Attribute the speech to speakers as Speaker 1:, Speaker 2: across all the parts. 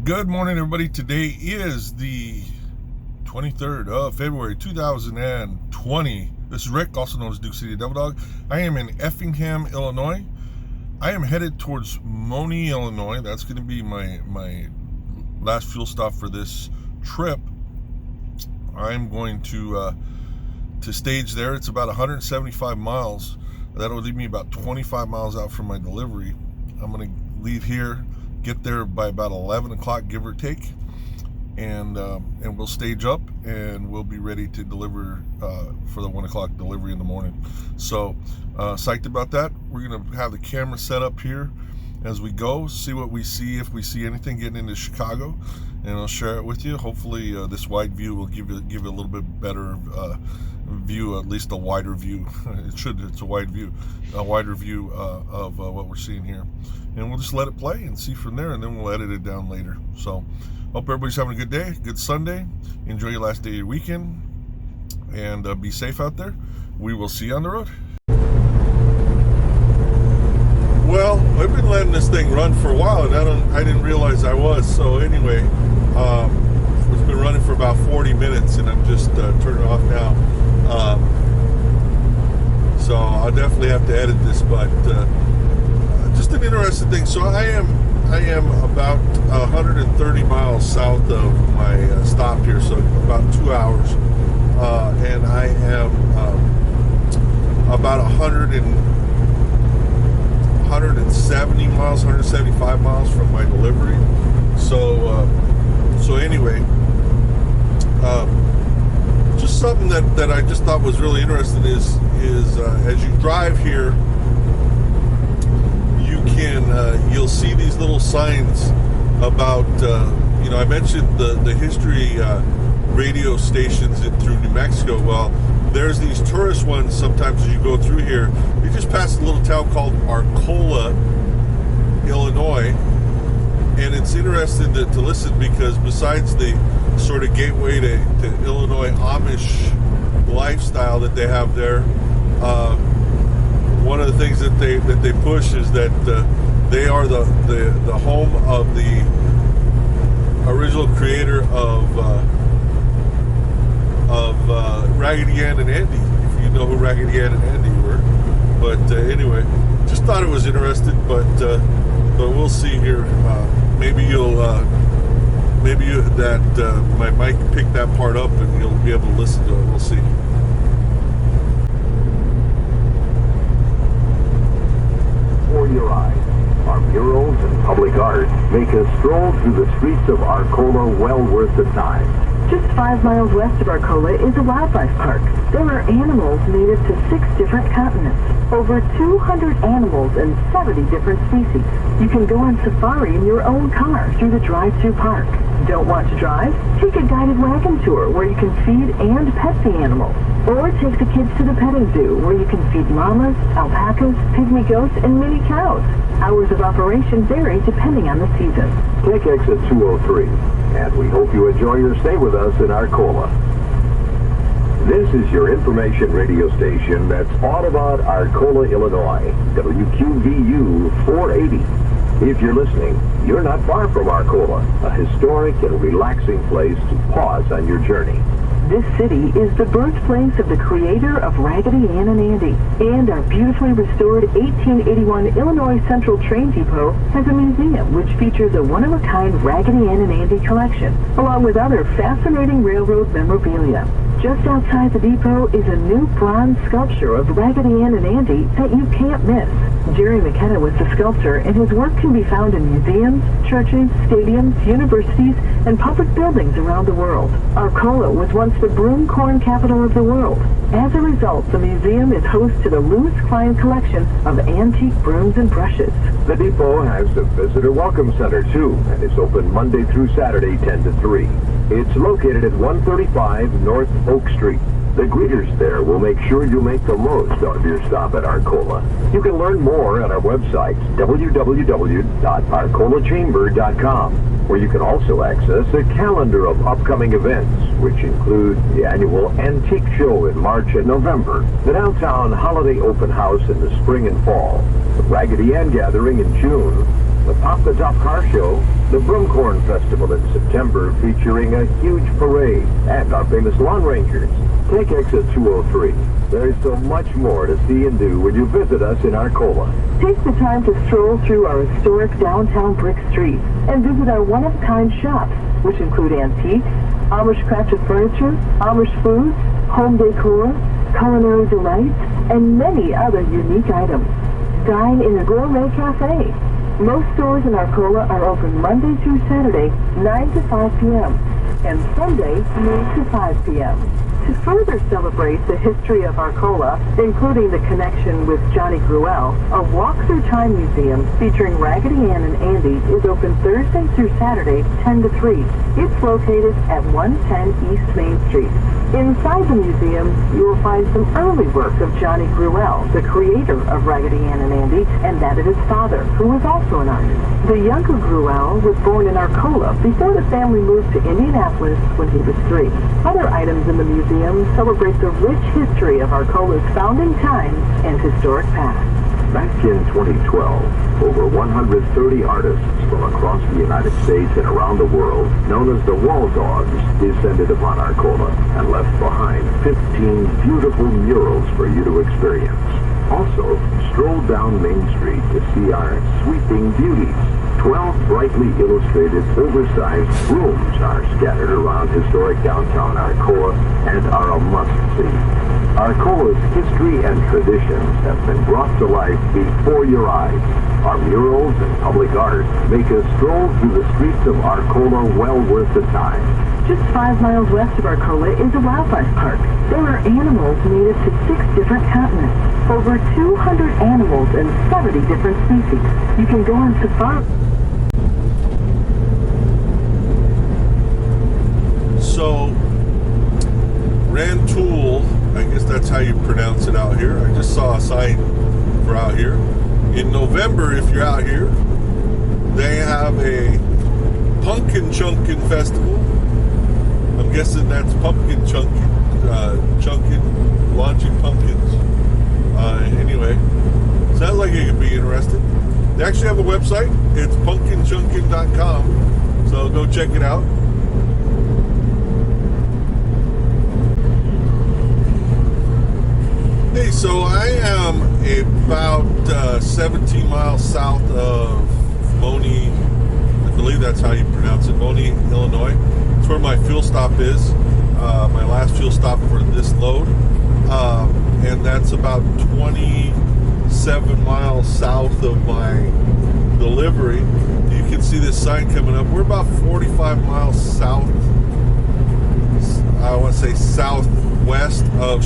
Speaker 1: Good morning, everybody. Today is the 23rd of February 2020. This is Rick, also known as Duke City Devil Dog. I am in Effingham, Illinois. I am headed towards Moni, Illinois. That's going to be my last fuel stop for this trip. I'm going to stage there. It's about 175 miles. That'll leave me about 25 miles out from my delivery. I'm going to leave here, get there by about 11 o'clock, give or take, and we'll stage up and we'll be ready to deliver for the 1 o'clock delivery in the morning. So psyched about that. We're gonna have the camera set up here as we go, see what we see, if we see anything getting into Chicago, and I'll share it with you. Hopefully this wide view will give you a little bit better view, at least a wider view. It's a wider view of what we're seeing here, and we'll just let it play and see from there, and then we'll edit it down later. So hope everybody's having a good day, good Sunday. Enjoy your last day of your weekend, and be safe out there. We will see you on the road. Well, I've been letting this thing run for a while, and I didn't realize I was. So anyway, it's been running for about 40 minutes, and I'm just turning it off now. So I'll definitely have to edit this, but just an interesting thing. So I am about 130 miles south of my stop here, so about 2 hours, and I am about 170 miles, 175 miles from my delivery. So anyway, just something that I just thought was really interesting is as you drive here, you'll see these little signs about I mentioned the history radio stations through New Mexico. Well, there's these tourist ones sometimes as you go through here. You just pass a little town called Arcola, Illinois, and it's interesting to listen, because besides the sort of gateway to Illinois Amish lifestyle that they have there, one of the things that they push is that they are the home of the original creator of Raggedy Ann and Andy, if you know who Raggedy Ann and Andy were. But anyway, just thought it was interesting. But we'll see here. Maybe my mic picked that part up and you'll be able to listen to it. We'll see.
Speaker 2: For your eyes, our murals and public art make a stroll through the streets of Arcola well worth the time.
Speaker 3: Just 5 miles west of Arcola is a wildlife park. There are animals native to 6 different continents, over 200 animals and 70 different species. You can go on safari in your own car through the drive-through park. Don't want to drive? Take a guided wagon tour where you can feed and pet the animals. Or take the kids to the petting zoo where you can feed llamas, alpacas, pygmy goats, and mini cows. Hours of operation vary depending on the season.
Speaker 2: Take exit 203, and we hope you enjoy your stay with us in Arcola. This is your information radio station that's all about Arcola, Illinois, WQVU 480. If you're listening, you're not far from Arcola, a historic and relaxing place to pause on your journey.
Speaker 3: This city is the birthplace of the creator of Raggedy Ann and Andy, and our beautifully restored 1881 Illinois Central Train Depot has a museum which features a one-of-a-kind Raggedy Ann and Andy collection, along with other fascinating railroad memorabilia. Just outside the depot is a new bronze sculpture of Raggedy Ann and Andy that you can't miss. Jerry McKenna was the sculptor, and his work can be found in museums, churches, stadiums, universities, and public buildings around the world. Arcola was once the broom corn capital of the world. As a result, the museum is host to the Louis Klein collection of antique brooms and brushes.
Speaker 2: The depot has a visitor welcome center, too, and it's open Monday through Saturday, 10 to 3. It's located at 135 North Oak Street. The greeters there will make sure you make the most of your stop at Arcola. You can learn more at our website, www.arcolachamber.com, where you can also access a calendar of upcoming events, which include the annual Antique Show in March and November, the Downtown Holiday Open House in the spring and fall, the Raggedy Ann Gathering in June, the Pop the Top Car Show, the Broomcorn Festival in September featuring a huge parade, and our famous lawn rangers. Take exit 203. There is so much more to see and do when you visit us in Arcola.
Speaker 3: Take the time to stroll through our historic downtown brick streets and visit our one-of-a-kind shops, which include antiques, Amish crafted furniture, Amish foods, home decor, culinary delights, and many other unique items. Dine in a gourmet cafe. Most stores in Arcola are open Monday through Saturday, 9 to 5 p.m., and Sunday, noon to 5 p.m. To further celebrate the history of Arcola, including the connection with Johnny Gruelle, a walk-through time museum featuring Raggedy Ann and Andy is open Thursday through Saturday, 10 to 3. It's located at 110 East Main Street. Inside the museum, you will find some early work of Johnny Gruelle, the creator of Raggedy Ann and Andy, and that of his father, who was also an artist. The younger Gruelle was born in Arcola before the family moved to Indianapolis when he was 3. Other items in the museum celebrate the rich history of Arcola's founding times and historic past.
Speaker 2: Back in 2012, over 130 artists from across the United States and around the world, known as the Wall Dogs, descended upon Arcola and left behind 15 beautiful murals for you to experience. Also, stroll down Main Street to see our sweeping beauties. 12 brightly illustrated, oversized rooms are scattered around historic downtown Arcola and are a must-see. Arcola's history and traditions have been brought to life before your eyes. Our murals and public art make a stroll through the streets of Arcola well worth the time.
Speaker 3: Just 5 miles west of Arcola is a wildlife park. There are animals native to 6 different continents, over 200 animals and 70 different species. You can go on safari.
Speaker 1: So, Rantoul, I guess that's how you pronounce it out here. I just saw a sign for out here. In November, if you're out here, they have a pumpkin chunkin' festival. I'm guessing that's pumpkin chunkin', launching pumpkins. Anyway, sounds like it could be interesting. They actually have a website. It's pumpkinchunkin.com, so go check it out. Hey, so I am about 17 miles south of Moni. I believe that's how you pronounce it, Moni, Illinois. It's where my fuel stop is, my last fuel stop for this load. And that's about 27 miles south of my delivery. You can see this sign coming up. We're about 45 miles south, I want to say southwest of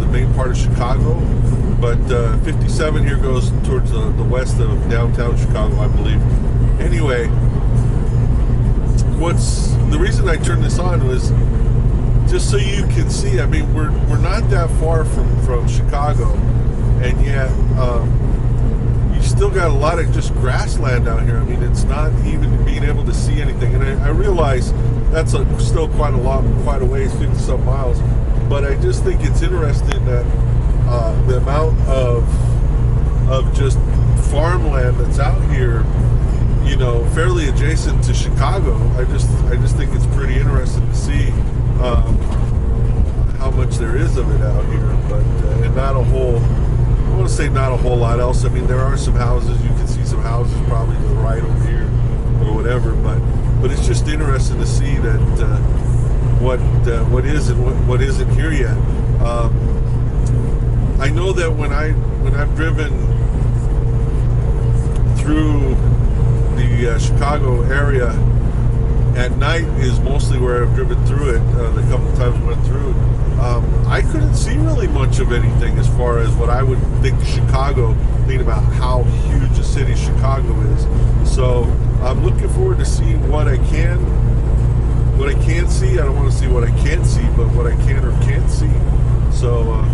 Speaker 1: the main part of Chicago, but 57 here goes towards the west of downtown Chicago, I believe. Anyway, the reason I turned this on was just so you can see. I mean, we're not that far from Chicago, and yet you still got a lot of just grassland out here. I mean, it's not even being able to see anything, and I realize that's still quite a ways, 50-some miles. But I just think it's interesting that the amount of just farmland that's out here, you know, fairly adjacent to Chicago. I just think it's pretty interesting to see how much there is of it out here. But and not a whole. I want to say not a whole lot else. I mean, there are some houses. You can see some houses probably to the right over here or whatever. But it's just interesting to see that what is and what isn't here yet. I know that when I've driven through the Chicago area at night is mostly where I've driven through it. The couple of times I went through, I couldn't see really much of anything as far as what I would think Chicago. Thinking about how huge a city Chicago is, so I'm looking forward to seeing what I can see. I don't want to see what I can't see, but what I can or can't see. So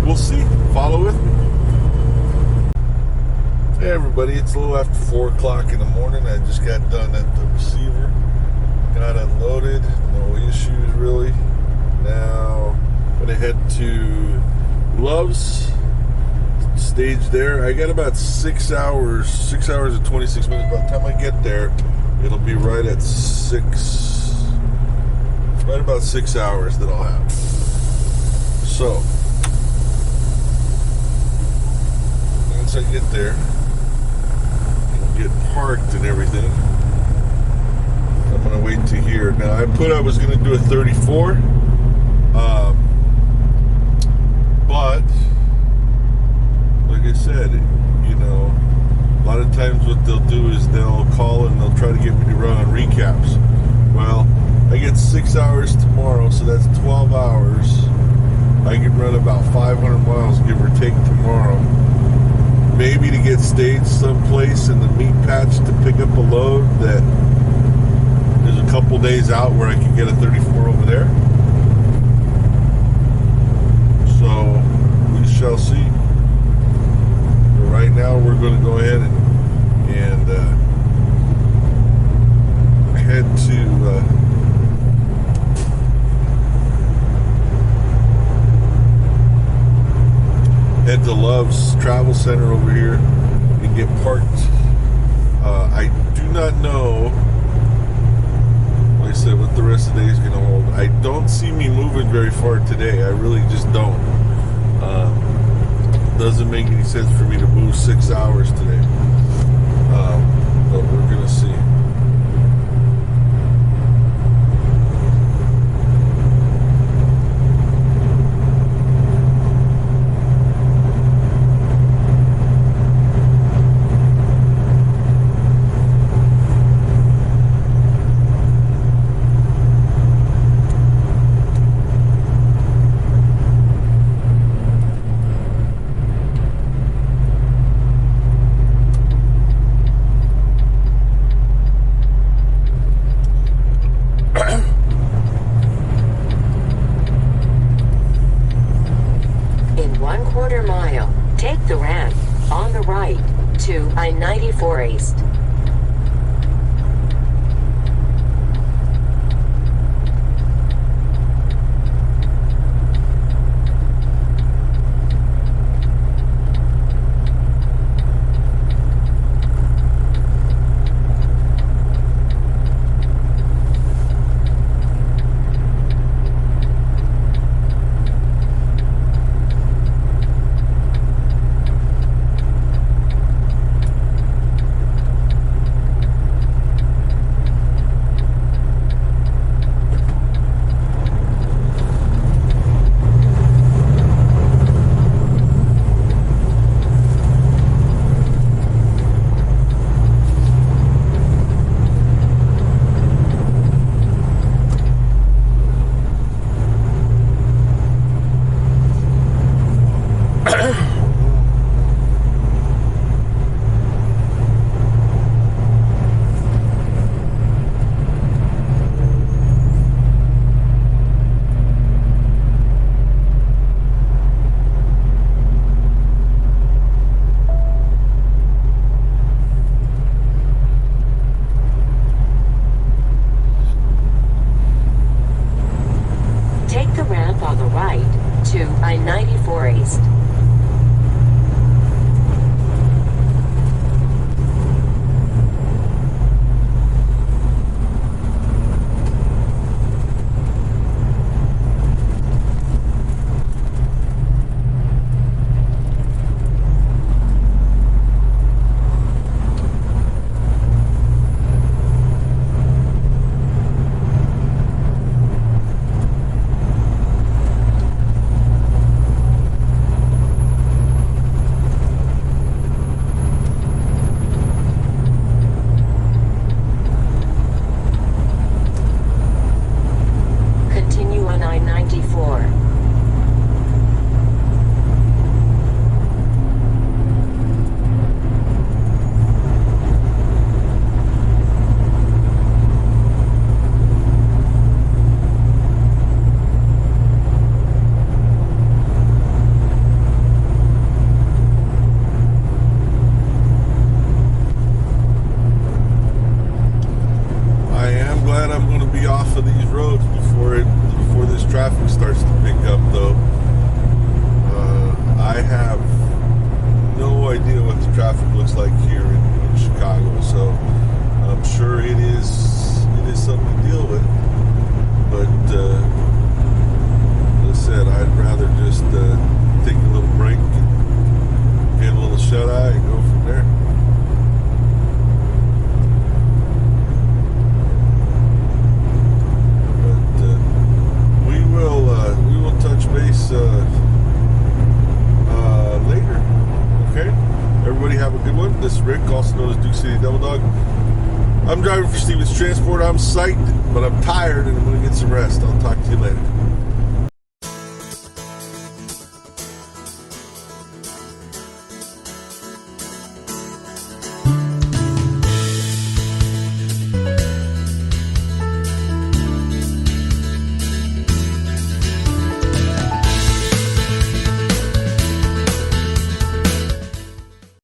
Speaker 1: we'll see. Follow with me. Hey everybody, it's a little after 4 o'clock in the morning. I just got done at the receiver, got unloaded, no issues really. Now I'm gonna head to Love's stage there. I got about 6 hours and 26 minutes. By the time I get there, it'll be right at right about 6 hours that I'll have. So, once I get there, and get parked and everything, I'm going to wait to hear. Now, I was going to do a 34, but like I said, you know, a lot of times what they'll do is they'll call and they'll try to get me to run on recaps. Well, I get 6 hours tomorrow, so that's 12 hours. I can run about 500 miles, give or take, tomorrow. Maybe to get staged someplace in the meat patch to pick up a load that there's a couple days out where I can get a 34 over there. So, we shall see. But right now, we're going to go ahead and head to Love's Travel Center over here and get parked. I do not know, like I said, what the rest of the day is going to hold. I don't see me moving very far today. I really just don't. Doesn't make any sense for me to move 6 hours today. But we're going to see.
Speaker 4: Take the ramp on the right to I-94 East. To I-94 East.
Speaker 1: Off of these roads before this traffic starts to pick up, though. I have no idea what the traffic looks like here in Chicago. So I'm sure it is something to deal with. But as I said, I'd rather just take a little break and get a little shut eye and go from there. We will touch base later. Okay? Everybody have a good one. This is Rick, also known as Duke City Devil Dog. I'm driving for Stevens Transport. I'm psyched, but I'm tired and I'm going to get some rest. I'll talk to you later.